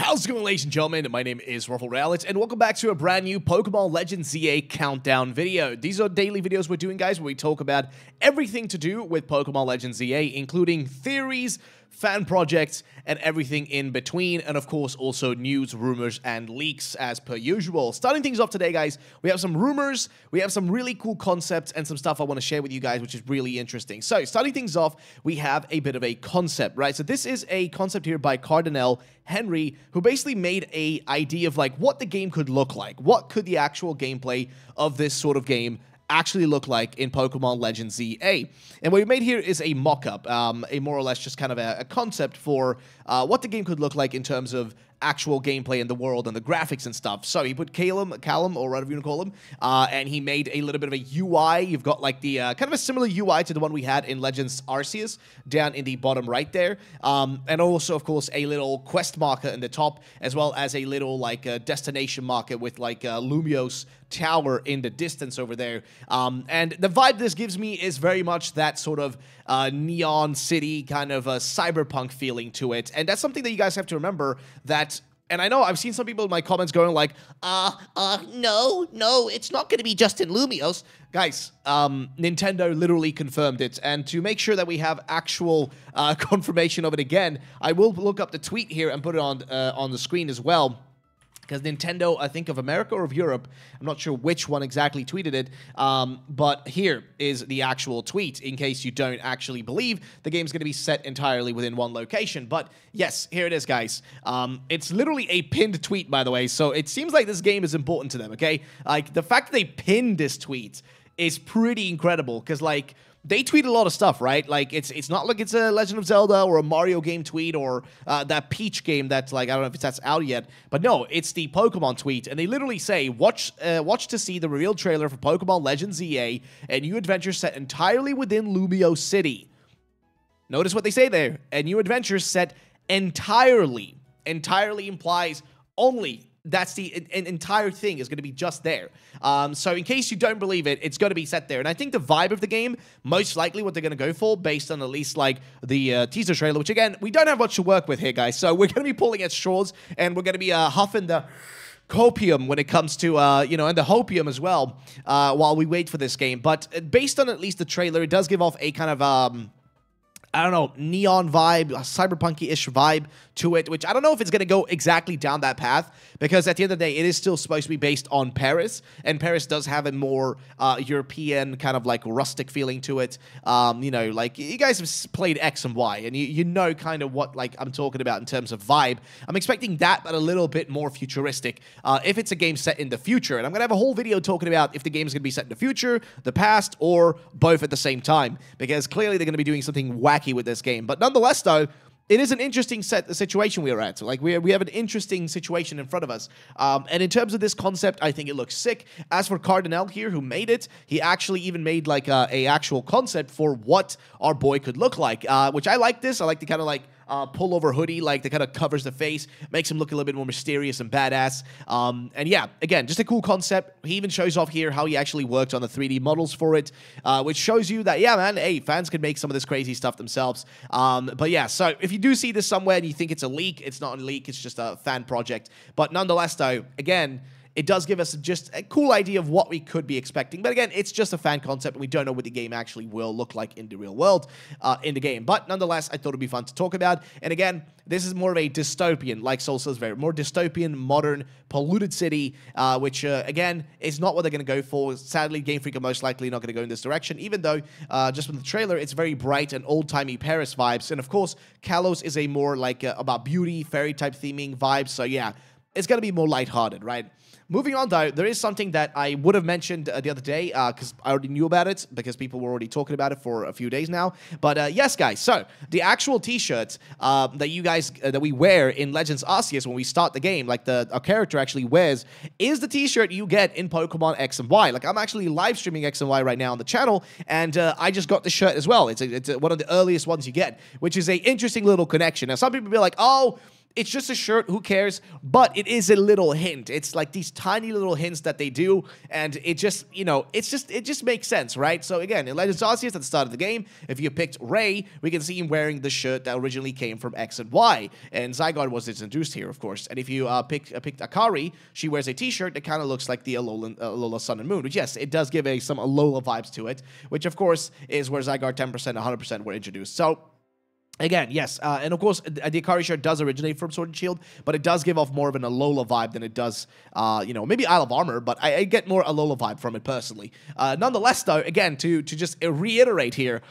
How's it going, ladies and gentlemen? My name is RuffledRowlit, and welcome back to a brand new Pokémon Legends Z-A countdown video. These are daily videos we're doing, guys, where we talk about everything to do with Pokémon Legends Z-A, including theories, fan projects, and everything in between, and of course also news, rumors, and leaks as per usual. Starting things off today, guys, we have some rumors, we have some really cool concepts, and some stuff I want to share with you guys, which is really interesting. So, starting things off, we have a bit of a concept, right? So this is a concept here by Cardinal Henry, who basically made a idea of like what the game could look like. What could the actual gameplay of this sort of game actually look like in Pokemon Legends Z-A. And what we made here is a mock-up, a more or less just kind of a concept for what the game could look like in terms of actual gameplay in the world and the graphics and stuff. So he put Callum, or whatever you want to call him, and he made a little bit of a UI. You've got like the kind of a similar UI to the one we had in Legends Arceus down in the bottom right there. And also, of course, a little quest marker in the top, as well as a little like destination marker with like Lumiose tower in the distance over there. And the vibe this gives me is very much that sort of neon city kind of cyberpunk feeling to it. And that's something that you guys have to remember that. And I know I've seen some people in my comments going like, no, it's not going to be just in Lumiose. Guys, Nintendo literally confirmed it. And to make sure that we have actual confirmation of it again, I will look up the tweet here and put it on the screen as well. Because Nintendo, I think of America or of Europe, I'm not sure which one exactly tweeted it, but here is the actual tweet, in case you don't actually believe the game's going to be set entirely within one location. But yes, here it is, guys. It's literally a pinned tweet, by the way, so it seems like this game is important to them, okay? Like, the fact that they pinned this tweet is pretty incredible, because, like, they tweet a lot of stuff, right? Like, it's not like it's a Legend of Zelda or a Mario game tweet or that Peach game that's, like, I don't know if that's out yet. But no, it's the Pokemon tweet. And they literally say, watch to see the revealed trailer for Pokemon Legends Z-A, a new adventure set entirely within Lumiose City. Notice what they say there. A new adventure set entirely. Entirely implies only. That's an entire thing is going to be just there. So in case you don't believe it, it's going to be set there. And I think the vibe of the game, most likely what they're going to go for, based on at least like the teaser trailer, which again, we don't have much to work with here, guys. So we're going to be pulling at straws, and we're going to be huffing the copium when it comes to, you know, and the hopium as well, while we wait for this game. But based on at least the trailer, it does give off a kind of, I don't know, neon vibe, a cyberpunky-ish vibe to it, which I don't know if it's going to go exactly down that path, because at the end of the day, it is still supposed to be based on Paris, and Paris does have a more European kind of like rustic feeling to it. You know, like, you guys have played X and Y, and you know kind of what like I'm talking about in terms of vibe. I'm expecting that, but a little bit more futuristic, if it's a game set in the future. And I'm going to have a whole video talking about if the game is going to be set in the future, the past, or both at the same time, because clearly they're going to be doing something wacky with this game. But nonetheless, though, it is an interesting situation we are at. So, like, we have an interesting situation in front of us. And in terms of this concept, I think it looks sick. As for Cardinal here, who made it, he actually even made, like, a actual concept for what our boy could look like, which I like this. I like the kind of, like, pullover hoodie, like, that kind of covers the face, makes him look a little bit more mysterious and badass. And yeah, again, just a cool concept. He even shows off here how he actually worked on the 3D models for it, which shows you that, yeah, man, hey, fans can make some of this crazy stuff themselves. But yeah, so if you do see this somewhere and you think it's a leak, it's not a leak, it's just a fan project. But nonetheless, though, again, it does give us just a cool idea of what we could be expecting. But again, it's just a fan concept, and we don't know what the game actually will look like in the real world in the game. But nonetheless, I thought it'd be fun to talk about. And again, this is more of a dystopian, like Soul says, very more dystopian, modern, polluted city, which, again, is not what they're going to go for. Sadly, Game Freak are most likely not going to go in this direction, even though, just from the trailer, it's very bright and old-timey Paris vibes. And of course, Kalos is a more, like, about beauty, fairy-type theming vibe. So yeah, it's going to be more lighthearted, right? Moving on, though, there is something that I would have mentioned the other day, because I already knew about it, because people were already talking about it for a few days now. But yes, guys, so the actual t-shirt that you guys, that we wear in Legends Arceus when we start the game, like our character actually wears, is the t-shirt you get in Pokemon X and Y. Like, I'm actually live streaming X and Y right now on the channel, and I just got the shirt as well. It's one of the earliest ones you get, which is a interesting little connection. Now, some people be like, oh, it's just a shirt, who cares? But it is a little hint. It's like these tiny little hints that they do, and it just, you know, it just makes sense, right? So again, in Legends Arceus at the start of the game, if you picked Ray, we can see him wearing the shirt that originally came from X and Y, and Zygarde was introduced here, of course. And if you picked Akari, she wears a t-shirt that kind of looks like the Alola Sun and Moon, which, yes, it does give some Alola vibes to it, which, of course, is where Zygarde 10%, 100% were introduced. So, again, yes, and of course, the Akari shirt does originate from Sword and Shield, but it does give off more of an Alola vibe than it does, you know, maybe Isle of Armor, but I get more Alola vibe from it personally. Nonetheless, though, again, to just reiterate here,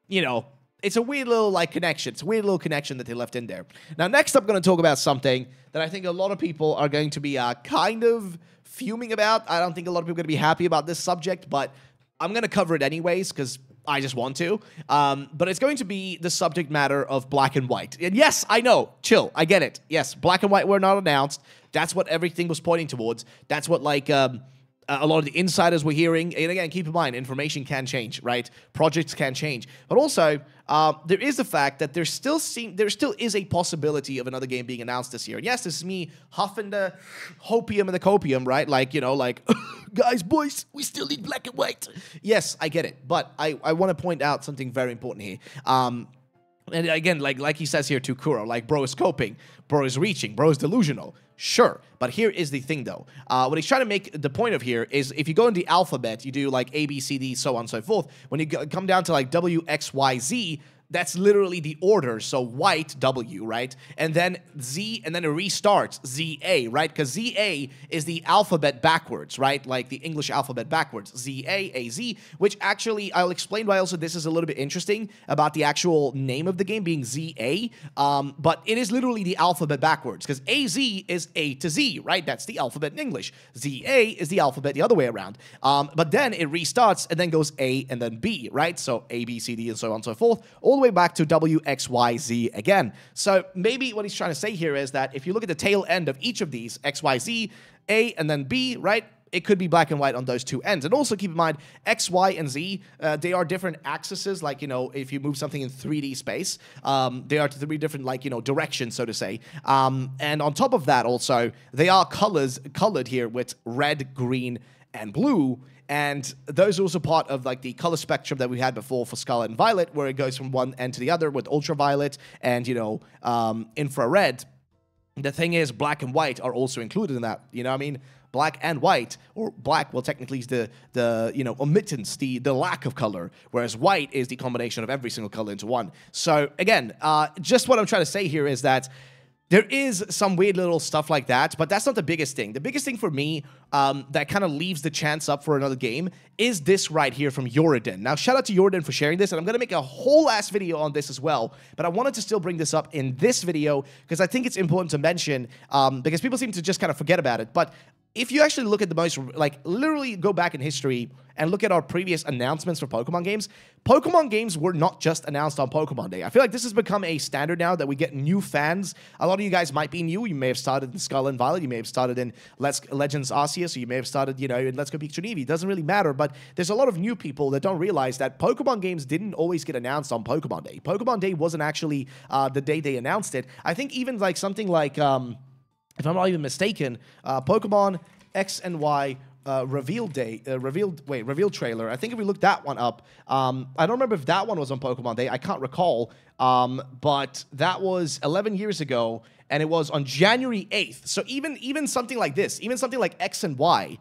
you know, it's a weird little, like, connection. It's a weird little connection that they left in there. Now, next I'm going to talk about something that I think a lot of people are going to be kind of fuming about. I don't think a lot of people are going to be happy about this subject, but I'm going to cover it anyways, because I just want to. But it's going to be the subject matter of black and white. And yes, I know, chill, I get it. Yes, black and white were not announced. That's what everything was pointing towards. That's what, like, a lot of the insiders were hearing. And again, keep in mind, information can change, right? Projects can change. But also, there is the fact that there still is a possibility of another game being announced this year. And yes, this is me huffing the hopium and the copium, right? Like, you know, like, guys, boys, we still need black and white. Yes, I get it. But I want to point out something very important here. And again, like he says here to Kuro, like, bro is coping, bro is reaching, bro is delusional. Sure, but here is the thing, though. What he's trying to make the point of here is if you go in the alphabet, you do, like, A, B, C, D, so on and so forth. When you come down to, like, W, X, Y, Z, that's literally the order. So white, W, right? And then Z, and then it restarts, Z-A, right? Because Z-A is the alphabet backwards, right? Like the English alphabet backwards. Z-A, A-Z, which actually, I'll explain why also this is a little bit interesting about the actual name of the game being Z-A. But it is literally the alphabet backwards, because A-Z is A to Z, right? That's the alphabet in English. Z-A is the alphabet the other way around. But then it restarts and then goes A and then B, right? So A, B, C, D, and so on and so forth. All the way back to W, X, Y, Z again. So maybe what he's trying to say here is that if you look at the tail end of each of these, X, Y, Z, A, and then B, right? It could be black and white on those two ends. And also keep in mind, X, Y, and Z, they are different axes. Like, you know, if you move something in 3D space, they are three different, like, you know, directions, so to say. And on top of that also, they are colored here with red, green, and blue. And those are also part of, like, the color spectrum that we had before for Scarlet and Violet, where it goes from one end to the other with ultraviolet and, you know, infrared. The thing is, black and white are also included in that. You know what I mean? Black and white, or black, well, technically is the you know, omittance, the lack of color, whereas white is the combination of every single color into one. So, again, just what I'm trying to say here is that there is some weird little stuff like that, but that's not the biggest thing. The biggest thing for me that kind of leaves the chance up for another game is this right here from Yoridin. Now, shout out to Yoridin for sharing this, and I'm going to make a whole ass video on this as well, but I wanted to still bring this up in this video because I think it's important to mention because people seem to just kind of forget about it. But if you actually look at the most, like, literally go back in history and look at our previous announcements for Pokemon games were not just announced on Pokemon Day. I feel like this has become a standard now that we get new fans. A lot of you guys might be new. You may have started in Scarlet and Violet. You may have started in Legends Arceus, or you may have started, you know, in Let's Go Pikachu and Eevee. It doesn't really matter, but there's a lot of new people that don't realize that Pokemon games didn't always get announced on Pokemon Day. Pokemon Day wasn't actually the day they announced it. I think even, like, something like, if I'm not even mistaken, Pokemon X and Y reveal trailer. I think if we look that one up, I don't remember if that one was on Pokemon Day. I can't recall, but that was 11 years ago, and it was on January 8th. So even something like this, even something like X and Y,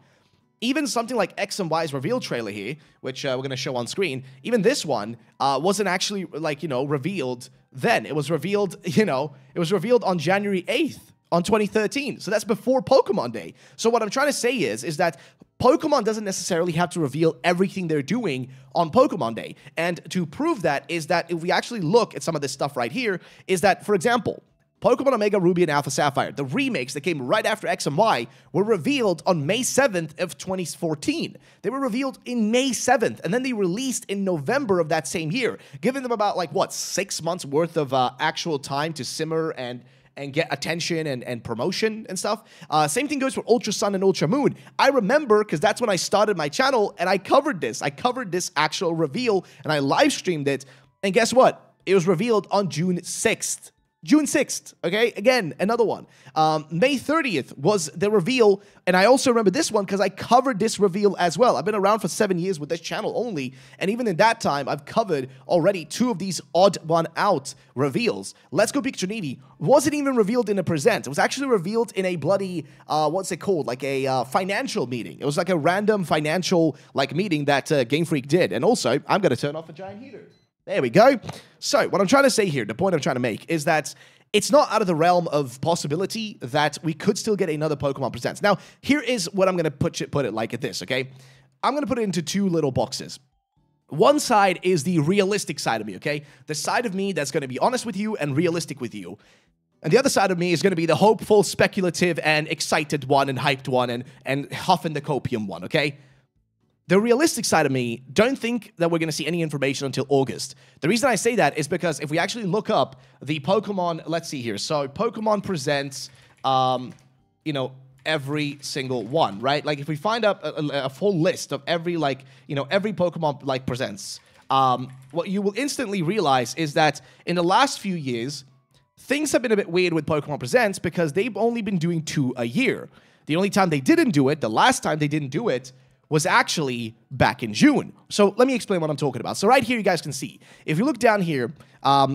even something like X and Y's reveal trailer here, which we're going to show on screen, even this one wasn't actually, like, you know, revealed then. It was revealed, you know, it was revealed on January 8th. On 2013. So that's before Pokemon Day. So what I'm trying to say is that Pokemon doesn't necessarily have to reveal everything they're doing on Pokemon Day. And to prove that is that if we actually look at some of this stuff right here, is that, for example, Pokemon Omega Ruby and Alpha Sapphire, the remakes that came right after X and Y, were revealed on May 7th of 2014. They were revealed in May 7th, and then they released in November of that same year, giving them about, like, what, 6 months worth of actual time to simmer and get attention and promotion and stuff. Same thing goes for Ultra Sun and Ultra Moon. I remember, because that's when I started my channel, and I covered this. I covered this actual reveal, and I live streamed it. And guess what? It was revealed on June 6th. June 6th, okay? Again, another one. May 30th was the reveal, and I also remember this one because I covered this reveal as well. I've been around for 7 years with this channel only, and even in that time, I've covered already 2 of these odd one out reveals. Let's Go Pikachu and Eevee wasn't even revealed in a present. It was actually revealed in a bloody, what's it called? Like a financial meeting. It was like a random financial like meeting that Game Freak did. And also, I'm going to turn off a giant heater. There we go. So what I'm trying to say here, the point I'm trying to make is that it's not out of the realm of possibility that we could still get another Pokemon Presents. Now, here is what I'm going to put it like at this, okay? I'm going to put it into 2 little boxes. One side is the realistic side of me, okay? The side of me that's going to be honest with you and realistic with you. And the other side of me is going to be the hopeful, speculative, and excited one, and hyped one, and huffing the copium one, okay? The realistic side of me don't think that we're going to see any information until August. The reason I say that is because if we actually look up the Pokemon, let's see here. So Pokemon Presents, you know, every single one, right? Like if we find up a full list of every, like, you know, every Pokemon like Presents, what you will instantly realize is that in the last few years, things have been a bit weird with Pokemon Presents because they've only been doing 2 a year. The only time they didn't do it, the last time they didn't do it, was actually back in June. So let me explain what I'm talking about. So right here, you guys can see, if you look down here,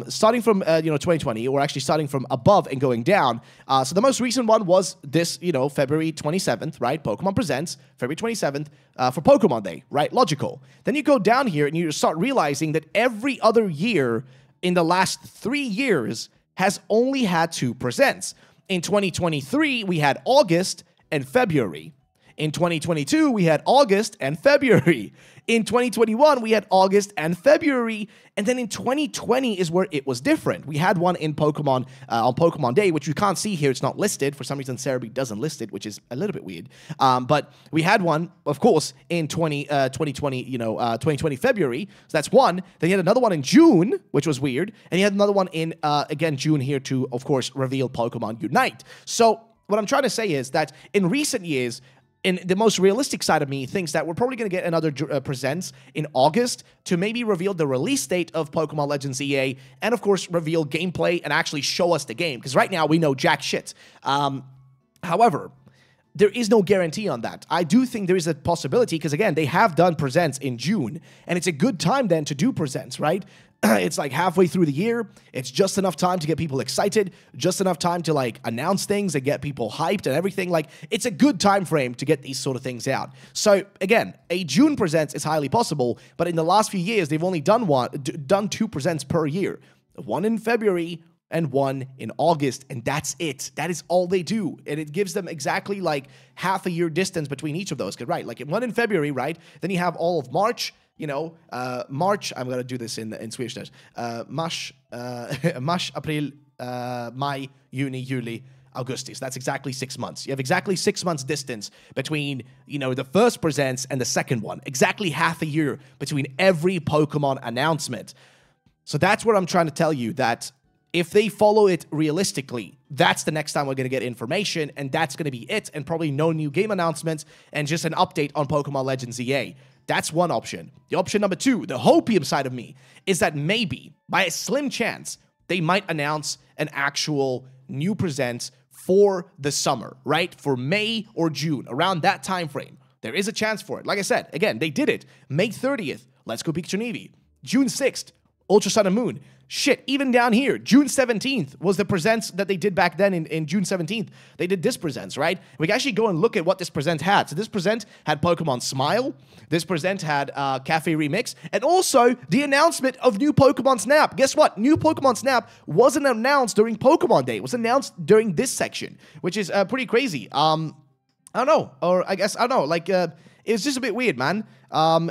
starting from, 2020, or actually starting from above and going down, so the most recent one was this, February 27th, right? Pokemon Presents, February 27th, for Pokemon Day, right? Logical. Then you go down here and you start realizing that every other year in the last 3 years has only had 2 Presents. In 2023, we had August and February. In 2022, we had August and February. In 2021, we had August and February. And then in 2020 is where it was different. We had one in Pokemon, on Pokemon Day, which you can't see here. It's not listed. For some reason, Cerebi doesn't list it, which is a little bit weird. But we had one, of course, in 2020 February. So that's one. Then you had another one in June, which was weird. And you had another one in, again, June here to, of course, reveal Pokemon Unite. So what I'm trying to say is that in recent years, and the most realistic side of me thinks that we're probably going to get another Presents in August to maybe reveal the release date of Pokémon Legends Z-A and, of course, reveal gameplay and actually show us the game. Because right now, we know jack shit. However, there is no guarantee on that. I do think there is a possibility because, again, they have done Presents in June. And it's a good time then to do Presents, right? It's like halfway through the year. It's just enough time to get people excited, just enough time to like announce things and get people hyped and everything. Like it's a good time frame to get these sort of things out. So again, a June Presents is highly possible, but in the last few years, they've only done 2 Presents per year. One in February and one in August, and that's it. That is all they do, and it gives them exactly like half a year distance between each of those. Right, like one in February, right? Then you have all of March. March, I'm going to do this in Swedish. Mars, April, Maj, Juni, Juli, Augusti. So that's exactly 6 months. You have exactly 6 months distance between, the first Presents and the second one. Exactly half a year between every Pokemon announcement. So that's what I'm trying to tell you, that if they follow it realistically, that's the next time we're going to get information, and that's going to be it, and probably no new game announcements, and just an update on Pokemon Legends Z-A. That's one option. The option number 2, the hopium side of me, is that maybe, by a slim chance, they might announce an actual new Present for the summer, right? For May or June, around that time frame. There is a chance for it. Like I said, again, they did it. May 30th, Let's Go Pikachu and Eevee. June 6th, Ultra Sun and Moon. Shit, even down here, June 17th was the Presents that they did back then in June 17th. They did this Presents, right? We can actually go and look at what this Present had. So this Present had Pokemon Smile. This Present had Cafe Remix. And also the announcement of new Pokemon Snap. Guess what? New Pokemon Snap wasn't announced during Pokemon Day. It was announced during this section, which is pretty crazy. I don't know. Or I guess, I don't know. Like, it was just a bit weird, man.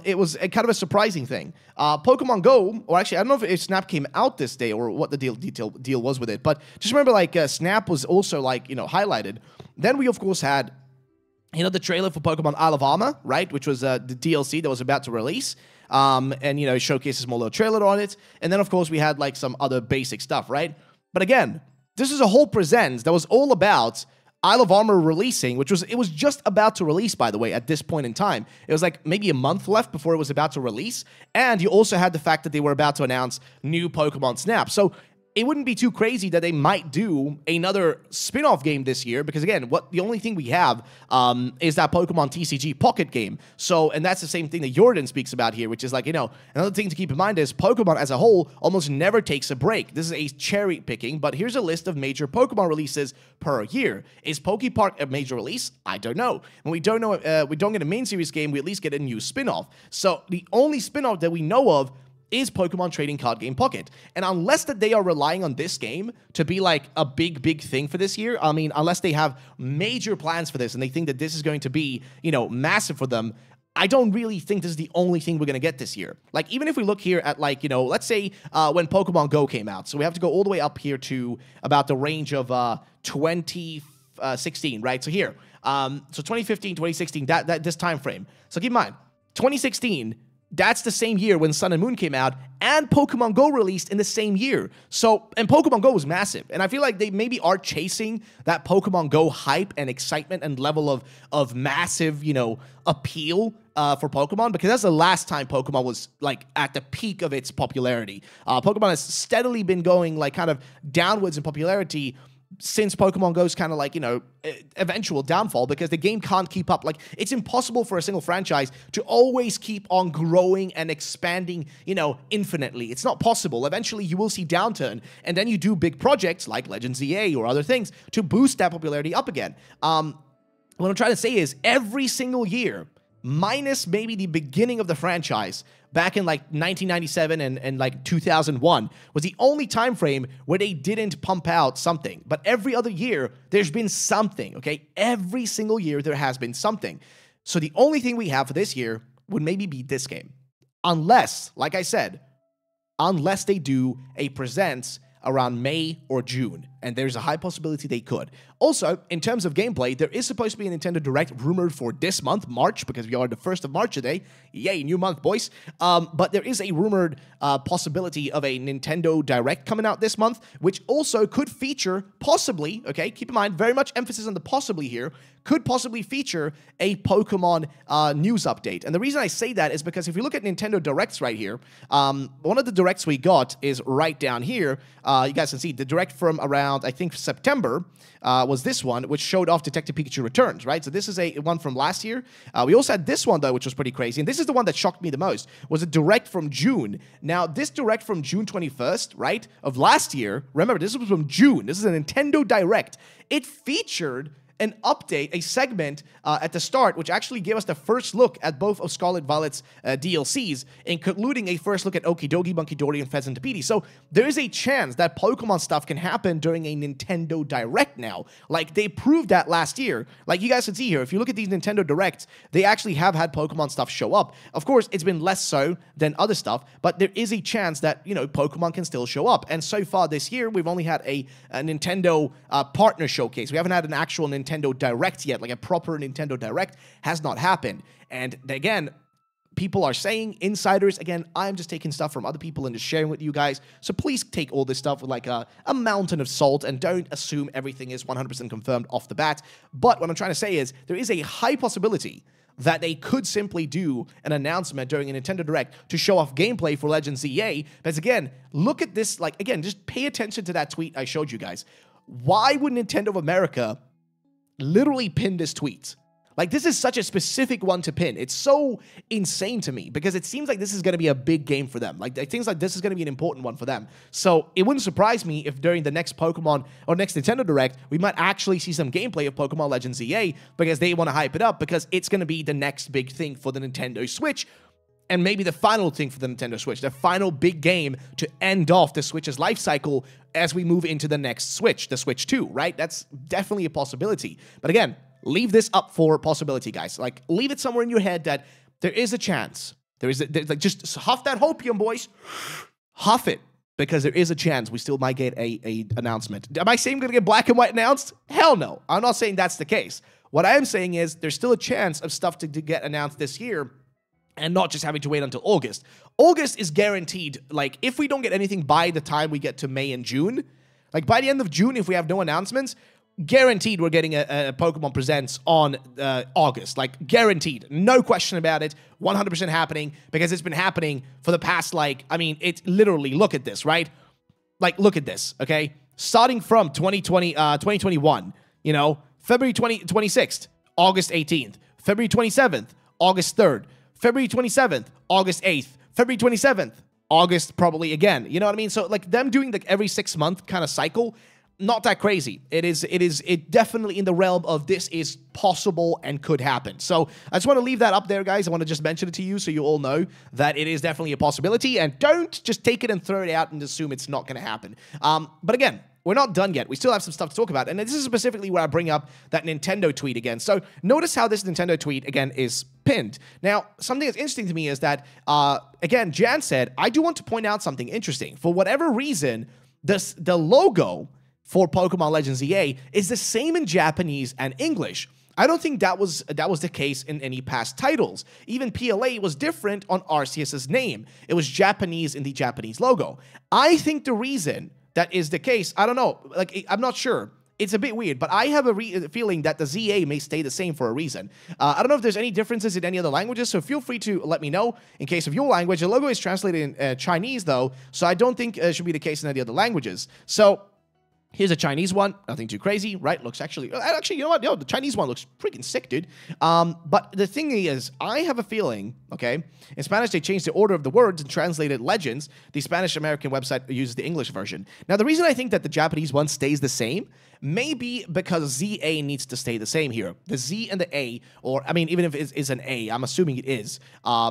It was a kind of a surprising thing. Pokemon Go, or actually, I don't know if Snap came out this day or what the deal was with it, but just remember, like, Snap was also, like, highlighted. Then we, of course, had, the trailer for Pokemon Isle of Armor, right, which was the DLC that was about to release. And, it showcases a small little trailer on it. And then, of course, we had, like, some other basic stuff, right? But again, this is a whole Presents that was all about Isle of Armor releasing, it was just about to release, by the way, at this point in time. It was like maybe a month left before it was about to release, and you also had the fact that they were about to announce new Pokemon Snap. So it wouldn't be too crazy that they might do another spin-off game this year, because again, the only thing we have is that Pokemon TCG Pocket game. So, and that's the same thing that Jordan speaks about here, which is like, another thing to keep in mind is Pokemon as a whole almost never takes a break. This is a cherry picking, but here's a list of major Pokemon releases per year. Is Pokepark a major release? I don't know. When we don't know, we don't get a main series game, we at least get a new spin-off. So the only spin-off that we know of is Pokemon Trading Card Game Pocket. And unless that they are relying on this game to be like a big thing for this year, I mean, unless they have major plans for this and they think that this is going to be, massive for them, I don't really think this is the only thing we're going to get this year. Like, even if we look here at, like, let's say when Pokemon Go came out. So we have to go all the way up here to about the range of 2016, right? So here, so 2015, 2016, this time frame. So keep in mind, 2016, that's the same year when Sun and Moon came out, and Pokemon Go released in the same year. So, and Pokemon Go was massive. And I feel like they maybe are chasing that Pokemon Go hype and excitement and level of massive, appeal for Pokemon, because that's the last time Pokemon was, like, at the peak of its popularity. Pokemon has steadily been going, like, kind of downwards in popularity since Pokemon Go's kind of like, eventual downfall, because the game can't keep up. Like, it's impossible for a single franchise to always keep on growing and expanding, infinitely. It's not possible. Eventually, you will see downturn, and then you do big projects like Legends Z-A or other things to boost that popularity up again. What I'm trying to say is every single year, minus maybe the beginning of the franchise, back in like 1997 and like 2001, was the only time frame where they didn't pump out something. But every other year, there's been something, okay? Every single year, there has been something. So the only thing we have for this year would maybe be this game. Unless, like I said, unless they do a Presents around May or June, and there's a high possibility they could. Also, in terms of gameplay, there is supposed to be a Nintendo Direct rumored for this month, March, because we are the 1st of March today. Yay, new month, boys. But there is a rumored possibility of a Nintendo Direct coming out this month, which also could feature, possibly, okay, keep in mind, very much emphasis on the possibly here, could possibly feature a Pokemon news update. And the reason I say that is because if you look at Nintendo Directs right here, one of the Directs we got is right down here. You guys can see the Direct from around, I think, September was this one, which showed off Detective Pikachu Returns, right? So this is a one from last year. We also had this one, though, which was pretty crazy. And this is the one that shocked me the most, was a Direct from June. Now, this Direct from June 21st, right, of last year, remember, this was from June. This is a Nintendo Direct. It featured an update, a segment at the start, which actually gave us the first look at both of Scarlet Violet's DLCs, including a first look at Okidogi, Monkey Dory, and Pheasant Tapiti. So there is a chance that Pokemon stuff can happen during a Nintendo Direct now. Like, they proved that last year. Like, you guys can see here, if you look at these Nintendo Directs, they actually have had Pokemon stuff show up. Of course, it's been less so than other stuff, but there is a chance that, Pokemon can still show up. And so far this year, we've only had a Nintendo partner showcase. We haven't had an actual Nintendo Direct yet, like a proper Nintendo Direct has not happened. And again, people are saying, insiders, again, I'm just taking stuff from other people and just sharing with you guys. So please take all this stuff with like a mountain of salt and don't assume everything is 100% confirmed off the bat. But what I'm trying to say is there is a high possibility that they could simply do an announcement during a Nintendo Direct to show off gameplay for Legends Z-A. Because again, look at this, like, again, just pay attention to that tweet I showed you guys. Why would Nintendo of America literally pin this tweet? Like, this is such a specific one to pin. It's so insane to me because it seems like this is going to be a big game for them. Like, it seems like this is going to be an important one for them. So it wouldn't surprise me if during the next Pokemon or next Nintendo Direct, we might actually see some gameplay of Pokemon Legends Z-A because they want to hype it up because it's going to be the next big thing for the Nintendo Switch. And maybe the final thing for the Nintendo Switch, the final big game to end off the Switch's life cycle as we move into the next Switch, the Switch 2, right? That's definitely a possibility. But again, leave this up for possibility, guys. Like, leave it somewhere in your head that there is a chance. There's like, just huff that hopium, boys. Huff it, because there is a chance we still might get a announcement. Am I saying we're going to get Black and White announced? Hell no. I'm not saying that's the case. What I am saying is there's still a chance of stuff to get announced this year, and not just having to wait until August. August is guaranteed. Like, if we don't get anything by the time we get to May and June, like by the end of June, if we have no announcements, guaranteed we're getting a Pokemon Presents on August. Like, guaranteed. No question about it. 100% happening, because it's been happening for the past, like, I mean, it's literally, look at this, right? like, look at this, okay? Starting from 2021, you know, February 26th, August 18th, February 27th, August 3rd, February 27th, August 8th, February 27th, August probably again. You know what I mean? So, like, them doing, like, every 6-month kind of cycle, not that crazy. It definitely in the realm of this is possible and could happen. So I just want to leave that up there, guys. I want to just mention it to you so you all know that it is definitely a possibility, and don't just take it and throw it out and assume it's not going to happen. But again, we're not done yet. We still have some stuff to talk about, and this is specifically where I bring up that Nintendo tweet again. So notice how this Nintendo tweet, again, is pinned. Now, something that's interesting to me is that, again, Jan said, I do want to point out something interesting. For whatever reason, the logo for Pokemon Legends Z-A is the same in Japanese and English. I don't think that was the case in any past titles. Even PLA was different on Arceus's name. It was Japanese in the Japanese logo. I think the reason that is the case, I don't know, like, I'm not sure. It's a bit weird, but I have a feeling that the ZA may stay the same for a reason. I don't know if there's any differences in any other languages, so feel free to let me know in case of your language. The logo is translated in Chinese, though, so I don't think it should be the case in any other languages. So here's a Chinese one. Nothing too crazy, right? Looks actually, you know what? Yo, the Chinese one looks freaking sick, dude. But the thing is, I have a feeling, okay, in Spanish, they changed the order of the words and translated Legends. The Spanish-American website uses the English version. Now, the reason I think that the Japanese one stays the same may be because ZA needs to stay the same here. The Z and the A, or, I mean, even if it is an A, I'm assuming it is,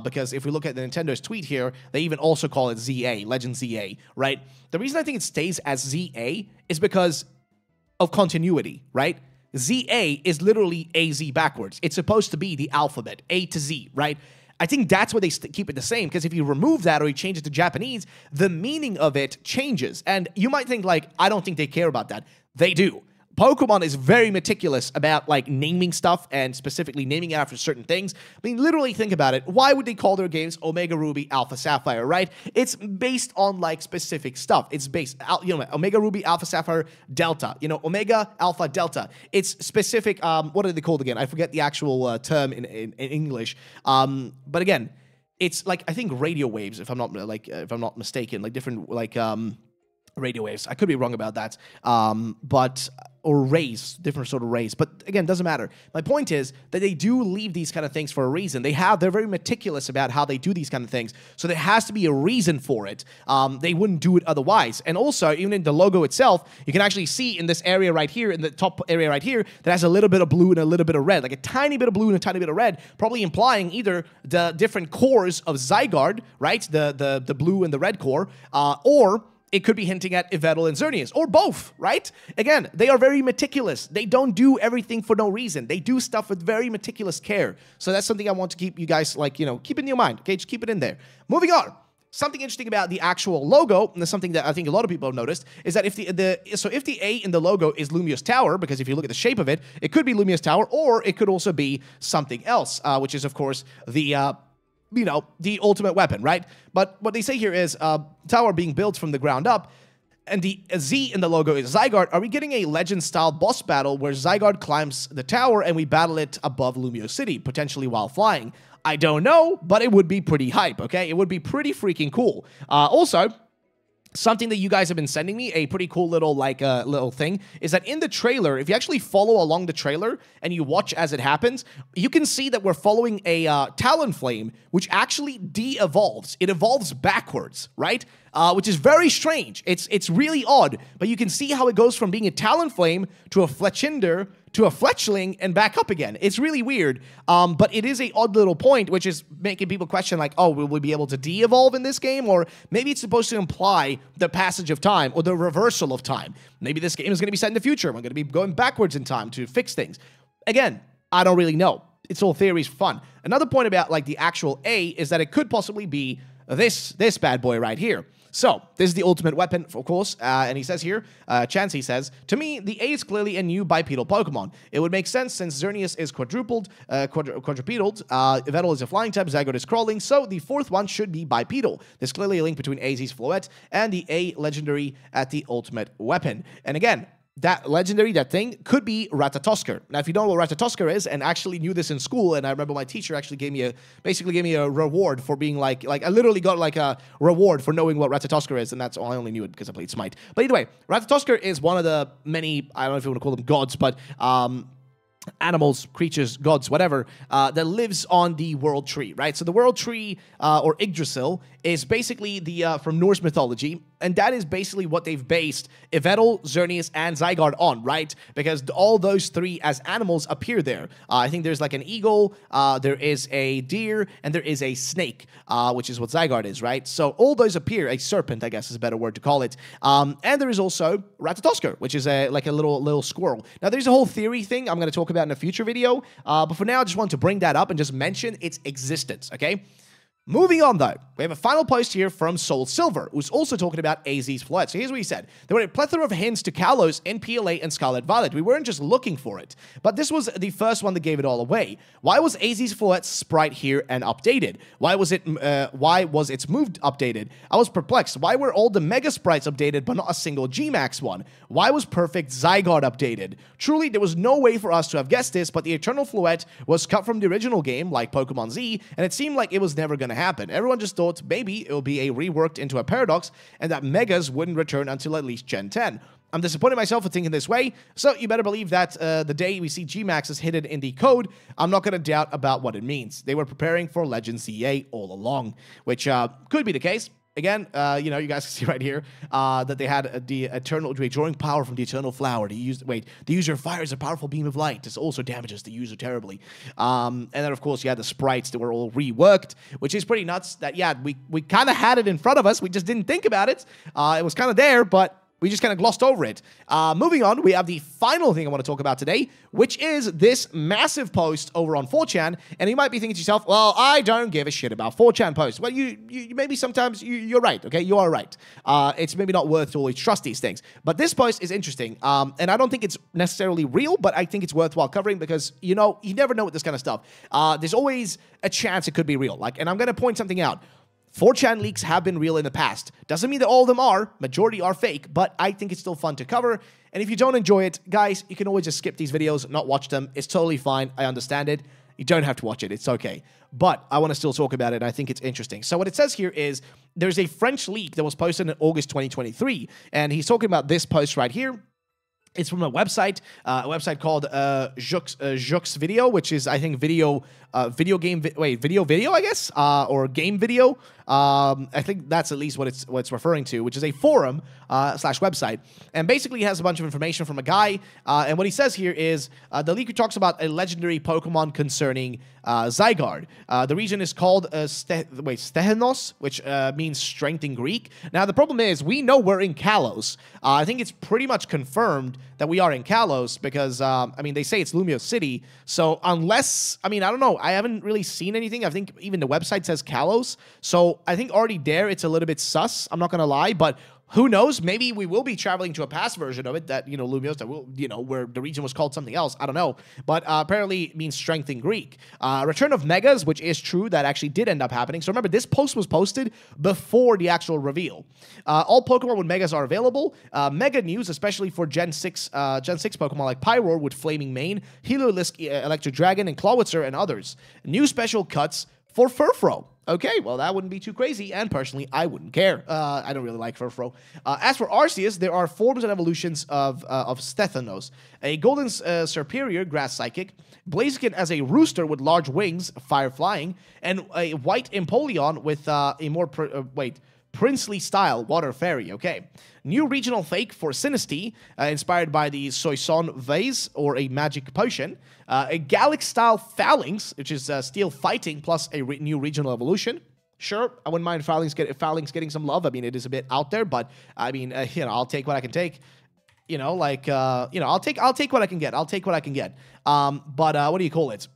because if we look at the Nintendo's tweet here, they even also call it ZA, Legend ZA, right? The reason I think it stays as ZA is because of continuity, right? ZA is literally AZ backwards. It's supposed to be the alphabet, A to Z, right? I think that's why they keep it the same, because if you remove that or you change it to Japanese, the meaning of it changes. And you might think, like, I don't think they care about that. They do. Pokemon is very meticulous about, like, naming stuff and specifically naming it after certain things. I mean, literally think about it. Why would they call their games Omega Ruby, Alpha Sapphire, right? It's based on, like, specific stuff. It's based, you know, Omega Ruby, Alpha Sapphire, Delta. You know, Omega, Alpha, Delta. It's specific, what are they called again? I forget the actual term in English. But again, it's, like, I think radio waves, if I'm not mistaken, like, different, like, radio waves. I could be wrong about that. Or rays, different sort of rays. But again, doesn't matter. My point is that they do leave these kind of things for a reason. They're very meticulous about how they do these kind of things. So there has to be a reason for it. They wouldn't do it otherwise. And also, even in the logo itself, you can actually see in this area right here, in the top area right here, that has a little bit of blue and a little bit of red. Like a tiny bit of blue and a tiny bit of red, probably implying either the different cores of Zygarde, right? The blue and the red core, or it could be hinting at Yveltal and Xerneas, or both, right? Again, they are very meticulous. They don't do everything for no reason. They do stuff with very meticulous care. So that's something I want to keep you guys, like, you know, keep in your mind, okay? Just keep it in there. Moving on. Something interesting about the actual logo, and that's something that I think a lot of people have noticed, is that if the A in the logo is Lumiose Tower, because if you look at the shape of it, it could be Lumiose Tower, or it could also be something else, which is, of course, the you know, the ultimate weapon, right? But what they say here is tower being built from the ground up, and the Z in the logo is Zygarde. Are we getting a Legend-style boss battle where Zygarde climbs the tower and we battle it above Lumiose City, potentially while flying? I don't know, but it would be pretty hype, okay? It would be pretty freaking cool. Also, something that you guys have been sending me, a pretty cool little, like, little thing, is that in the trailer, if you actually follow along the trailer and you watch as it happens, you can see that we're following a Talonflame, which actually de-evolves. It evolves backwards, right? Which is very strange. It's really odd, but you can see how it goes from being a Talonflame to a Fletchinder to a Fletchling and back up again. It's really weird, but it is a odd little point, which is making people question, like, oh, will we be able to de-evolve in this game? Or maybe it's supposed to imply the passage of time or the reversal of time. Maybe this game is going to be set in the future. We're going to be going backwards in time to fix things. Again, I don't really know. It's all theories for fun. Another point about, like, the actual A is that it could possibly be this bad boy right here. So, this is the ultimate weapon, of course, and he says here, Chansey says, to me, the A is clearly a new bipedal Pokemon. It would make sense since Xerneas is quadrupled, quadrupedal, Yveltal is a flying type, Zygarde is crawling, so the fourth one should be bipedal. There's clearly a link between AZ's Floette and the A legendary at the ultimate weapon. And again, that legendary, that thing, could be Ratatoskr. Now, if you don't know what Ratatoskr is, and actually knew this in school, and I remember my teacher actually basically gave me a reward for being like I literally got like a reward for knowing what Ratatoskr is, and that's all. I only knew it because I played Smite. But either way, Ratatoskr is one of the many, I don't know if you want to call them gods, but animals, creatures, gods, whatever, that lives on the world tree, right? So the world tree, or Yggdrasil, is basically the from Norse mythology, and that is basically what they've based Yveltal, Xerneas, and Zygarde on, right? Because all those three as animals appear there. I think there's like an eagle, there is a deer, and there is a snake, which is what Zygarde is, right? So all those appear. A serpent, I guess, is a better word to call it. And there is also Ratatoskr, which is like a little squirrel. Now, there's a whole theory thing I'm going to talk about in a future video, but for now, I just want to bring that up and just mention its existence, okay? Moving on, though, we have a final post here from Soul Silver, who's also talking about AZ's Flood. So here's what he said. There were a plethora of hints to Kalos in PLA and Scarlet Violet. We weren't just looking for it, but this was the first one that gave it all away. Why was AZ's Flood sprite here and updated? Why was its move updated? I was perplexed. Why were all the Mega sprites updated, but not a single G-Max one? Why was Perfect Zygarde updated? Truly, there was no way for us to have guessed this, but the Eternal Fluette was cut from the original game, like Pokémon Z, and it seemed like it was never going to happen. Everyone just thought maybe it will be a reworked into a paradox and that Megas wouldn't return until at least Gen 10. I'm disappointed myself for thinking this way, so you better believe that the day we see G-Maxes hidden in the code, I'm not going to doubt about what it means. They were preparing for Legends Z-A all along, which could be the case. Again, you know, you guys can see right here that they had the eternal drawing power from the eternal flower. The user fires a powerful beam of light. This also damages the user terribly. And then, of course, you had the sprites that were all reworked, which is pretty nuts. That yeah, we kind of had it in front of us. We just didn't think about it. It was kind of there, but we just kind of glossed over it. Moving on, we have the final thing I want to talk about today, which is this massive post over on 4chan. And you might be thinking to yourself, well, I don't give a shit about 4chan posts. Well, you maybe sometimes you're right, okay? You are right. It's maybe not worth to always trust these things. But this post is interesting. And I don't think it's necessarily real, but I think it's worthwhile covering because, you know, you never know with this kind of stuff. There's always a chance it could be real. And I'm going to point something out. 4chan leaks have been real in the past. Doesn't mean that all of them are. Majority are fake, but I think it's still fun to cover. And if you don't enjoy it, guys, you can always just skip these videos, not watch them. It's totally fine. I understand it. You don't have to watch it. It's okay. But I want to still talk about it, and I think it's interesting. So what it says here is there's a French leak that was posted in August 2023, and he's talking about this post right here. It's from a website called Jux Video, which is, I think, video, I guess, or game video. I think that's at least what it's referring to, which is a forum slash website, and basically has a bunch of information from a guy. And what he says here is the leaker talks about a legendary Pokemon concerning Zygarde. The region is called Stehenos, which means strength in Greek. Now the problem is we know we're in Kalos. I think it's pretty much confirmed that we are in Kalos because I mean they say it's Lumio City. So unless I don't know. I haven't really seen anything. I think even the website says Kalos. So I think already there it's a little bit sus. I'm not gonna lie, but who knows? Maybe we will be traveling to a past version of it that, you know, Lumios, that will, you know, where the region was called something else. I don't know. But apparently it means strength in Greek. Return of Megas, which is true, that actually did end up happening. So remember, this post was posted before the actual reveal. All Pokemon with Megas are available. Mega news, especially for Gen 6 Pokemon like Pyroar with Flaming Mane, Heliolisk, Electric Dragon, and Clawitzer, and others. New special cuts for Furfrou. Okay, well, that wouldn't be too crazy, and personally, I wouldn't care. I don't really like Furfrou. As for Arceus, there are forms and evolutions of Stethenos. A Golden Superior, Grass Psychic, Blaziken as a rooster with large wings, fire flying, and a white Empoleon with a more, princely style, water fairy, okay. New regional fake for Sinistea, inspired by the Soison vase, or a magic potion. A Gallic-style Phalanx, which is steel fighting, plus a new regional evolution. Sure, I wouldn't mind Phalanx getting some love. I mean, it is a bit out there, but I mean, you know, I'll take what I can take. You know, like, you know, I'll take what I can get. I'll take what I can get. But what do you call it?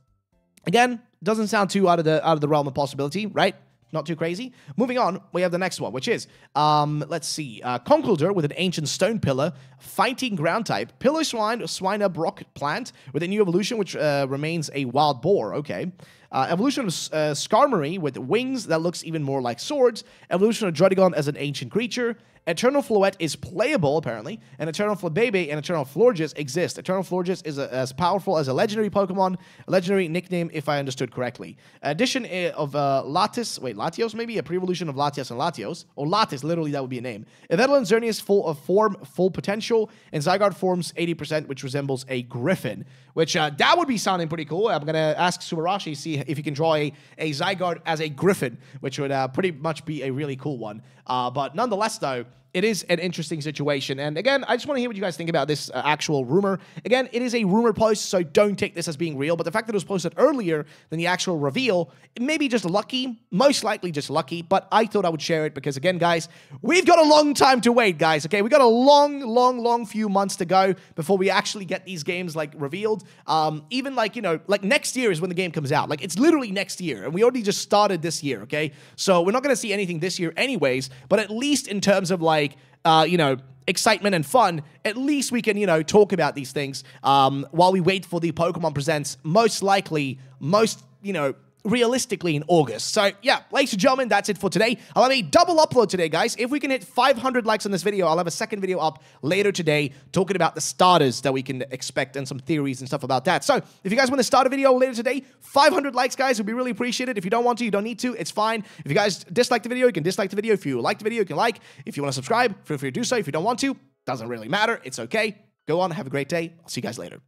Again, doesn't sound too out of the realm of possibility, right? Not too crazy. Moving on, we have the next one, which is, let's see, Conkeldurr with an ancient stone pillar, fighting ground type, Pillar Swine, Swinub rock plant with a new evolution, which remains a wild boar, okay. Evolution of Skarmory with wings that looks even more like swords, evolution of Druddigon as an ancient creature, Eternal Floette is playable, apparently, and Eternal Flabebe and Eternal Florges exist. Eternal Florges is as powerful as a legendary Pokemon, a legendary nickname, if I understood correctly. Addition of Latios, maybe? A pre-evolution of Latias and Latios. Or Latias, literally, that would be a name. Yveltal and Xerneas full potential, and Zygarde forms 80%, which resembles a Griffin, which that would be sounding pretty cool. I'm going to ask Subarashi, see if he can draw a Zygarde as a Griffin, which would pretty much be a really cool one. But nonetheless, though, it is an interesting situation. And again, I just want to hear what you guys think about this actual rumor. Again, it is a rumor post, so don't take this as being real. But the fact that it was posted earlier than the actual reveal, it may be just lucky, most likely just lucky. But I thought I would share it because, again, guys, we've got a long time to wait, guys. Okay, we got a long few months to go before we actually get these games like revealed. Even like, you know, like next year is when the game comes out. Like it's literally next year, and we already just started this year. Okay, so we're not going to see anything this year, anyways. But at least in terms of like, you know, excitement and fun, at least we can, you know, talk about these things while we wait for the Pokemon Presents, most likely, you know, realistically in August. So, yeah, ladies and gentlemen, that's it for today. I'll have a double upload today, guys. If we can hit 500 likes on this video, I'll have a second video up later today talking about the starters that we can expect and some theories and stuff about that. So, if you guys want to start a video later today, 500 likes, guys, would be really appreciated. If you don't want to, you don't need to. It's fine. If you guys dislike the video, you can dislike the video. If you like the video, you can like. If you want to subscribe, feel free to do so. If you don't want to, doesn't really matter. It's okay. Go on. Have a great day. I'll see you guys later.